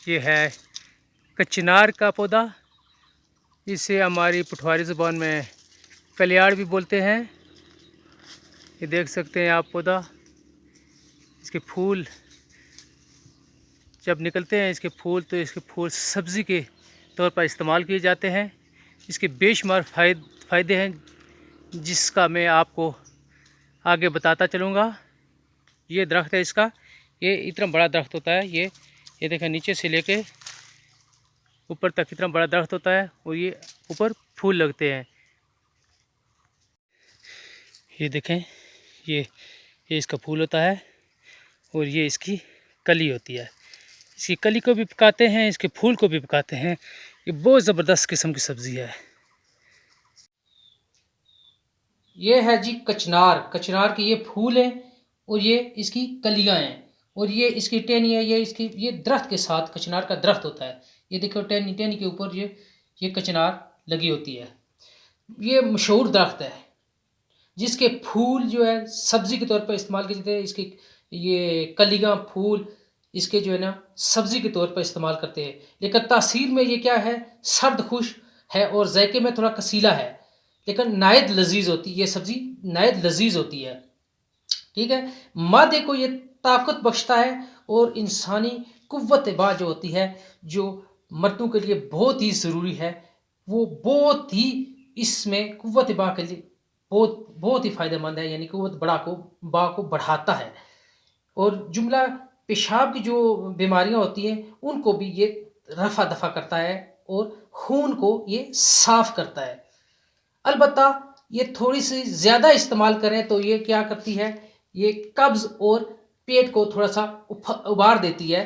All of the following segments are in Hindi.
ये है कचनार का पौधा। इसे हमारी पठवारी ज़ुबान में कलियाड़ भी बोलते हैं। ये देख सकते हैं आप पौधा। इसके फूल जब निकलते हैं इसके फूल सब्ज़ी के तौर पर इस्तेमाल किए जाते हैं। इसके बेशुमार फ़ायदे हैं जिसका मैं आपको आगे बताता चलूँगा। ये दरख्त है इसका, ये इतना बड़ा दरख्त होता है। ये देखें, नीचे से लेके ऊपर तक इतना बड़ा दरख्त होता है और ये ऊपर फूल लगते हैं। ये देखें, ये इसका फूल होता है और ये इसकी कली होती है। इसकी कली को भी पकाते हैं, इसके फूल को भी पकाते हैं। ये बहुत ज़बरदस्त किस्म की सब्ज़ी है। ये है जी कचनार। कचनार के ये फूल हैं और ये इसकी कलियां हैं और ये इसकी टहनी है। ये दरख्त के साथ कचनार का दरख्त होता है। ये देखो, टहनी के ऊपर ये कचनार लगी होती है। ये मशहूर दरख्त है जिसके फूल जो है सब्ज़ी के तौर पर इस्तेमाल किए जाते हैं। इसकी ये कलियां, फूल इसके जो है ना सब्ज़ी के तौर पर इस्तेमाल करते हैं। लेकिन तासीर में ये क्या है, सर्द खुश है और जायके में थोड़ा कसीला है, लेकिन नायत लजीज होती है। ये सब्ज़ी नायत लजीज होती है। ठीक है, मादे को ये ताकत बख्शता है और इंसानी कुव्वत बा जो होती है, जो मर्दों के लिए बहुत ही ज़रूरी है, वो बहुत ही इसमें कुव्वत बा के लिए बहुत ही फ़ायदेमंद है। यानी कुव्वत बा को बढ़ाता है और जुमला पेशाब की जो बीमारियां होती हैं उनको भी ये रफा दफा करता है और खून को ये साफ करता है। अलबत्ता ये थोड़ी सी ज़्यादा इस्तेमाल करें तो ये क्या करती है, ये कब्ज़ और पेट को थोड़ा सा उबार देती है।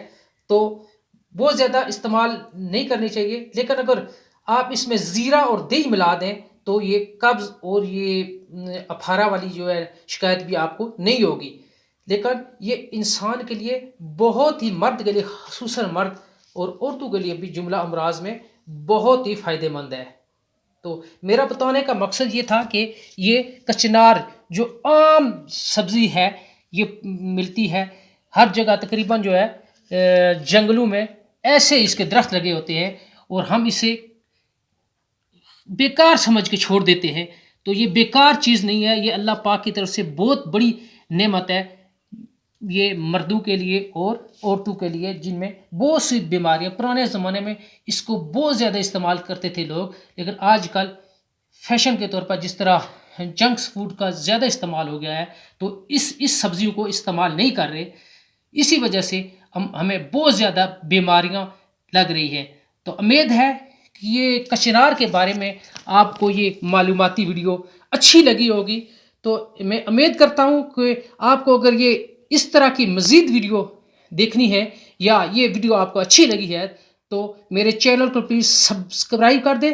तो बहुत ज़्यादा इस्तेमाल नहीं करनी चाहिए। लेकिन अगर आप इसमें ज़ीरा और दही मिला दें तो ये कब्ज़ और ये अफारा वाली जो है शिकायत भी आपको नहीं होगी। लेकिन ये इंसान के लिए बहुत ही, मर्द के लिए ख़ुसूसन मर्द और औरतों के लिए भी जुमला अमराज में बहुत ही फ़ायदेमंद है। तो मेरा बताने का मकसद ये था कि ये कचनार जो आम सब्ज़ी है, ये मिलती है हर जगह तकरीबन जो है। जंगलों में ऐसे इसके दरख्त लगे होते हैं और हम इसे बेकार समझ के छोड़ देते हैं। तो ये बेकार चीज़ नहीं है, ये अल्लाह पाक की तरफ से बहुत बड़ी नेमत है। ये मर्दों के लिए और औरतों के लिए जिनमें बहुत सी बीमारियां, पुराने ज़माने में इसको बहुत ज़्यादा इस्तेमाल करते थे लोग, लेकिन आजकल फैशन के तौर पर जिस तरह जंक्स फूड का ज़्यादा इस्तेमाल हो गया है तो इस सब्जियों को इस्तेमाल नहीं कर रहे। इसी वजह से हमें बहुत ज़्यादा बीमारियां लग रही हैं। तो उम्मीद है कि ये कचनार के बारे में आपको ये मालूमाती वीडियो अच्छी लगी होगी। तो मैं उम्मीद करता हूँ कि आपको अगर ये इस तरह की मज़ीद वीडियो देखनी है या ये वीडियो आपको अच्छी लगी है तो मेरे चैनल को प्लीज़ सब्सक्राइब कर दें